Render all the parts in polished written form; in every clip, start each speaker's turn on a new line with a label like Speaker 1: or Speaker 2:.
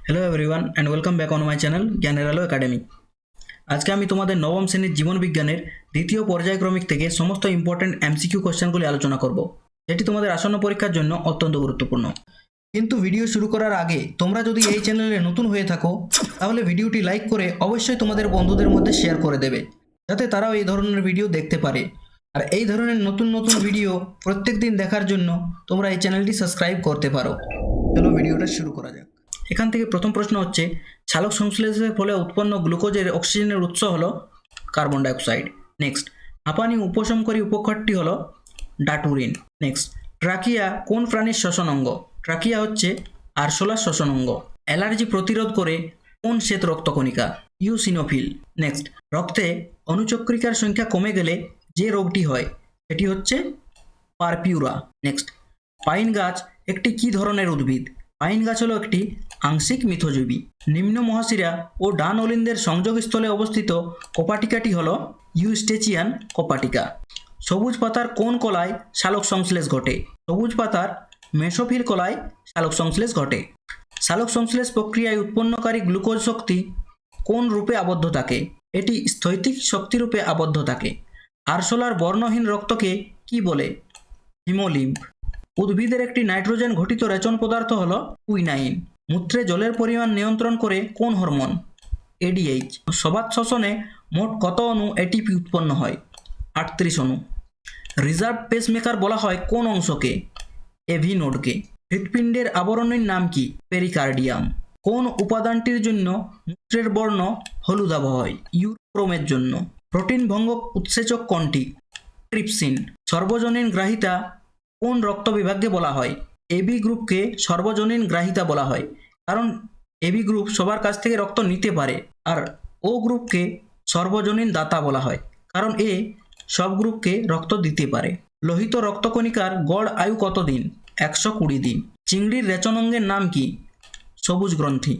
Speaker 1: Hello everyone and welcome back on my channel জ্ঞানের আলো academy. আজকে আমি তোমাদের নবম শ্রেণীর জীবন বিজ্ঞানের দ্বিতীয় পর্যায়ক্রমিক থেকে সমস্ত ইম্পর্টেন্ট এমসিকিউ কোশ্চেনগুলি আলোচনা করব, যেটি তোমাদের আসন্ন পরীক্ষার জন্য অত্যন্ত গুরুত্বপূর্ণ। কিন্তু ভিডিও শুরু করার আগে তোমরা যদি এই চ্যানেলে নতুন হয়ে থাকো তাহলে ভিডিওটি লাইক করে অবশ্যই তোমাদের বন্ধুদের মধ্যে শেয়ার করে দেবে, যাতে তারাও এই ধরনের ভিডিও দেখতে পারে। আর এই ধরনের নতুন নতুন ভিডিও প্রত্যেক দিন দেখার জন্য তোমরা এই চ্যানেলটি সাবস্ক্রাইব করতে পারো। চলো ভিডিওটা শুরু করা যাক। এখান থেকে প্রথম প্রশ্ন হচ্ছে, সালোক সংশ্লেষের ফলে উৎপন্ন গ্লুকোজের অক্সিজেনের উৎস হলো কার্বন ডাইঅক্সাইড। নেক্সট, হাঁপানি উপশমকারী উপক্ষারটি হলো ডাটুরিন। নেক্সট, ট্রাকিয়া কোন প্রাণীর শ্বসন অঙ্গ? ট্রাকিয়া হচ্ছে আরশোলার শ্বসন অঙ্গ। অ্যালার্জি প্রতিরোধ করে কোন শ্বেত রক্তকণিকা? ইউসিনোফিল। নেক্সট, রক্তে অনুচক্রিকার সংখ্যা কমে গেলে যে রোগটি হয় সেটি হচ্ছে পারপিউরা। নেক্সট, পাইন গাছ একটি কী ধরনের উদ্ভিদ? পাইন গাছ হলো একটি আংশিক মিথজীবী। নিম্ন মহাশিরা ও ডান অলিন্দের সংযোগস্থলে অবস্থিত কপাটিকাটি হলো ইউস্টেচিয়ান কপাটিকা। সবুজ পাতার কোন কলায় সালোক সংশ্লেষ ঘটে? সবুজ পাতার মেসোফিল কলায় সালোক সংশ্লেষ ঘটে। সালোক সংশ্লেষ প্রক্রিয়ায় উৎপন্নকারী গ্লুকোজ শক্তি কোন রূপে আবদ্ধ থাকে? এটি স্থৈতিক শক্তিরূপে আবদ্ধ থাকে। আরশোলার বর্ণহীন রক্তকে কি বলে? হিমোলিম্ফ। উদ্ভিদের একটি নাইট্রোজেন ঘটিত রেচন পদার্থ হল কুইনাইন। মূত্রে জলের পরিমাণ নিয়ন্ত্রণ করে কোন হরমোন? এডিএইচ। সবাত শ্বসনে মোট কত অণু এটিপি উৎপন্ন হয়? 38 অণু। রিজার্ভ পেসমেকার বলা হয় কোন অংশকে? এভি নোডকে। হৃৎপিণ্ডের আবরণীর নাম কি? পেরিকার্ডিয়াম। কোন উপাদানটির জন্য মূত্রের বর্ণ হলুদাভ হয়? ইউরোক্রোমের জন্য। প্রোটিন ভঙ্গক উৎসেচক কোনটি? ট্রিপসিন। সর্বজনীন গ্রাহিতা কোন রক্ত বিভাগকে বলা হয়? এবি গ্রুপকে সর্বজনীন গ্রাহিতা বলা হয়, কারণ এবি গ্রুপ সবার কাছ থেকে রক্ত নিতে পারে। আর ও গ্রুপকে সর্বজনীন দাতা বলা হয়, কারণ এ সব গ্রুপকে রক্ত দিতে পারে। লোহিত রক্তকণিকার গড় আয়ু কত দিন? 120 দিন। চিংড়ির রেচনাঙ্গের নাম কি? সবুজ গ্রন্থি।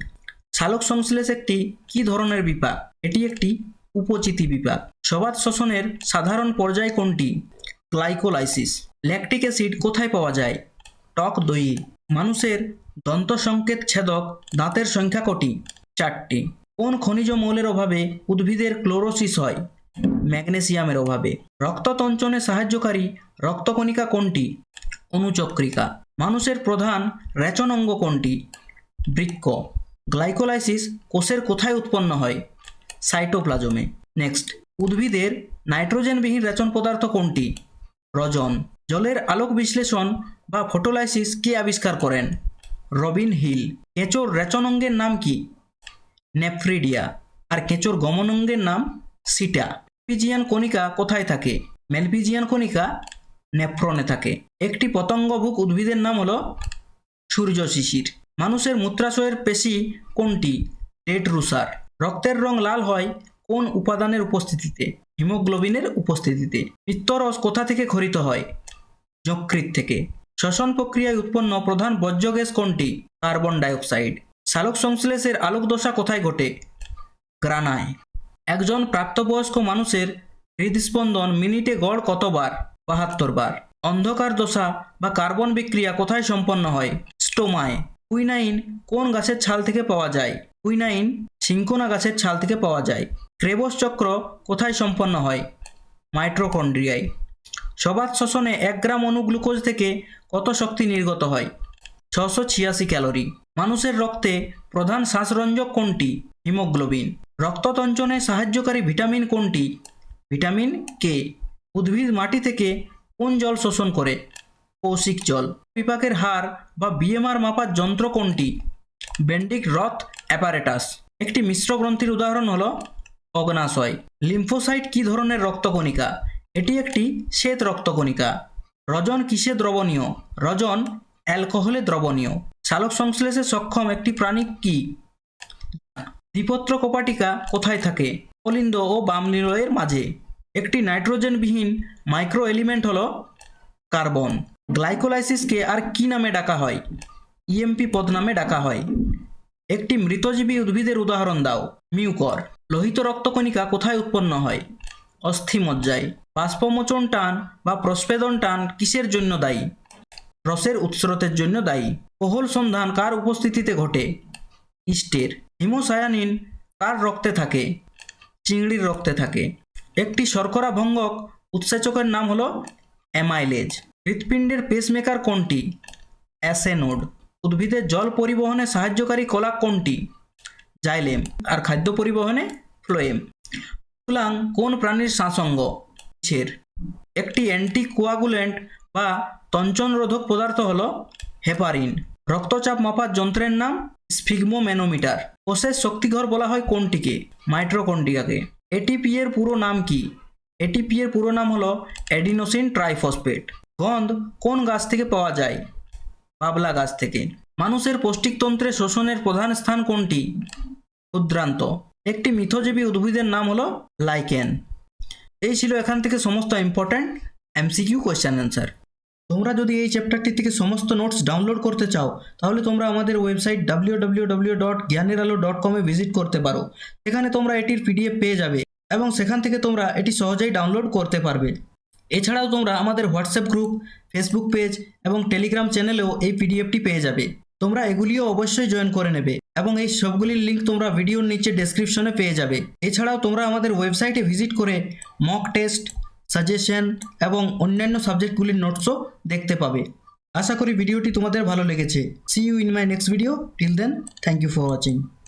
Speaker 1: সালোক সংশ্লেষ একটি কি ধরনের বিপাক? এটি একটি উপচিতি বিপাক। সবাত শ্বসনের সাধারণ পর্যায় কোনটি? গ্লাইকোলাইসিস। ল্যাকটিক অ্যাসিড কোথায় পাওয়া যায়? টক দই। মানুষের দন্ত সংকেত ছেদক দাঁতের সংখ্যা কটি? 4টি। কোন খনিজ মৌলের অভাবে উদ্ভিদের ক্লোরোসিস হয়? ম্যাগনেসিয়ামের অভাবে। রক্ততঞ্চনে সাহায্যকারী রক্তকণিকা কোনটি? অনুচক্রিকা। মানুষের প্রধান রেচন অঙ্গ কোনটি? বৃক্ক। গ্লাইকোলাইসিস কোষের কোথায় উৎপন্ন হয়? সাইটোপ্লাজমে। নেক্সট, উদ্ভিদের নাইট্রোজেনবিহীন রেচন পদার্থ কোনটি? রজন। জলের আলোক বিশ্লেষণ বা ফটোলাইসিস কে আবিষ্কার করেন? রবিন হিল। কেঁচোর রেচন অঙ্গের নাম কি? নেফ্রিডিয়া। আর কেঁচোর গমন অঙ্গের নাম সিটা। মেলপিজিয়ান কণিকা কোথায় থাকে? মেলপিজিয়ান কণিকা নেফ্রনে থাকে। একটি পতঙ্গভুক উদ্ভিদের নাম হলো সূর্য শিশির। মানুষের মূত্রাশয়ের পেশি কোনটি? টেটরুসার। রক্তের রং লাল হয় কোন উপাদানের উপস্থিতিতে? হিমোগ্লোবিনের উপস্থিতিতে। পিত্তরস কোথা থেকে ক্ষরিত হয়? যকৃৎ থেকে। শ্বসন প্রক্রিয়ায় উৎপন্ন প্রধান বর্জ্য গ্যাস কোনটি? Carbon dioxide. সালোক সংশ্লেষের আলোক দশা কোথায় ঘটে? গ্রানায়। একজন প্রাপ্তবয়স্ক মানুষের হৃদস্পন্দন মিনিটে গড় কতবার? 72 বার। অন্ধকার দশা বা কার্বন বিক্রিয়া কোথায় সম্পন্ন হয়? স্টোমায়। কুইনাইন কোন গাছের ছাল থেকে পাওয়া যায়? কুইনাইন সিনকোনা গাছের ছাল থেকে পাওয়া যায়। ক্রেবস চক্র কোথায় সম্পন্ন হয়? মাইটোকন্ড্রিয়ায়। সবাত শ্বসনে 1 গ্রাম অণু গ্লুকোজ থেকে কত শক্তি নির্গত হয়? 686 ক্যালোরি। মানুষের রক্তে প্রধান শ্বাসরঞ্জক কোনটি? হিমোগ্লোবিন। রক্ততঞ্চনে সাহায্যকারী ভিটামিন কোনটি? Vitamin K. উদ্ভিদ মাটি থেকে কোন জল শোষণ করে? কৌশিক জল। বিপাকের হার বা বিএমআর মাপার যন্ত্র কোনটি? বেন্ডিক রথ অ্যাপারেটাস। একটি মিশ্র গ্রন্থির উদাহরণ হলো অগ্নাশয়। লিম্ফোসাইট কি ধরনের রক্তকণিকা? এটি একটি শ্বেত রক্তকণিকা। রজন কিসে দ্রবণীয়? রজন অ্যালকোহলে দ্রবণীয়। সালোক সংশ্লেষে সক্ষম একটি প্রাণী কি? দ্বিপত্র কপাটিকা কোথায় থাকে? অলিন্দ ও বামনিলয়ের মাঝে। একটি নাইট্রোজেনবিহীন মাইক্রো এলিমেন্ট হলো কার্বন। গ্লাইকোলাইসিসকে আর কি নামে ডাকা হয়? ইএমপি পদ নামে ডাকা হয়। একটি মৃতজীবী উদ্ভিদের উদাহরণ দাও। মিউকর। লোহিত রক্তকণিকা কোথায় উৎপন্ন হয়? অস্থিমজ্জায়। বাষ্পমোচন টান বা প্রস্পেদন টান কিসের জন্য দায়ী? রসের উৎস্রোতের জন্য দায়ী। কোহল সন্ধান কার উপস্থিতিতে ঘটে? ইস্টের। হিমোসায়ানিন কার রক্তে থাকে? চিংড়ির রক্তে থাকে। একটি শর্করা ভঙ্গক উৎসেচকের নাম হলো অ্যামাইলেজ। হৃৎপিণ্ডের পেসমেকার কোনটি? অ্যাসেনোড। উদ্ভিদের জল পরিবহনে সাহায্যকারী কলা কোনটি? জাইলেম। আর খাদ্য পরিবহনে ফ্লোয়েম। তুলাং কোন প্রাণীর শ্বাসঙ্গ? মাছের। একটি অ্যান্টিকোয়াগুলেন্ট বা তঞ্চনরোধক পদার্থ হলো হেপারিন। রক্তচাপ মাপার যন্ত্রের নাম স্ফিগমোম্যানোমিটার। কোষের শক্তিঘর বলা হয় কোনটিকে? মাইটোকন্ড্রিয়াকে। এটিপি এর পুরো নাম কি? এটিপি এর পুরো নাম হলো অ্যাডিনোসিন ট্রাইফসফেট। গন্ধ কোন গাছ থেকে পাওয়া যায়? বাবলা গাছ থেকে। মানুষের পৌষ্টিকতন্ত্রে শোষণের প্রধান স্থান কোনটি? ক্ষুদ্রান্ত। একটি মিথজীবী উদ্ভিদের নাম হলো লাইকেন। এই ছিল এখান থেকে সমস্ত ইম্পর্ট্যান্ট এমসিকিউ কোয়েশ্চেন অ্যান্সার। তোমরা যদি এই চ্যাপ্টারটি থেকে সমস্ত নোটস ডাউনলোড করতে চাও তাহলে তোমরা আমাদের ওয়েবসাইট www.gyaneralo.com ভিজিট করতে পারো। সেখানে তোমরা এটির পিডিএফ পেয়ে যাবে এবং সেখান থেকে তোমরা এটি সহজেই ডাউনলোড করতে পারবে। এছাড়াও তোমরা আমাদের হোয়াটসঅ্যাপ গ্রুপ, ফেসবুক পেজ এবং টেলিগ্রাম চ্যানেলেও এই পিডিএফটি পেয়ে যাবে। তোমরা এগুলিও অবশ্যই জয়েন করে নেবে এবং এই সবগুলির লিঙ্ক তোমরা ভিডিওর নিচে ডেসক্রিপশনে পেয়ে যাবে। এছাড়াও তোমরা আমাদের ওয়েবসাইটে ভিজিট করে মক টেস্ট, সাজেশন এবং অন্যান্য সাবজেক্টগুলির নোটসও দেখতে পাবে। আশা করি ভিডিওটি তোমাদের ভালো লেগেছে। See you in my next video. Till then, thank you for watching.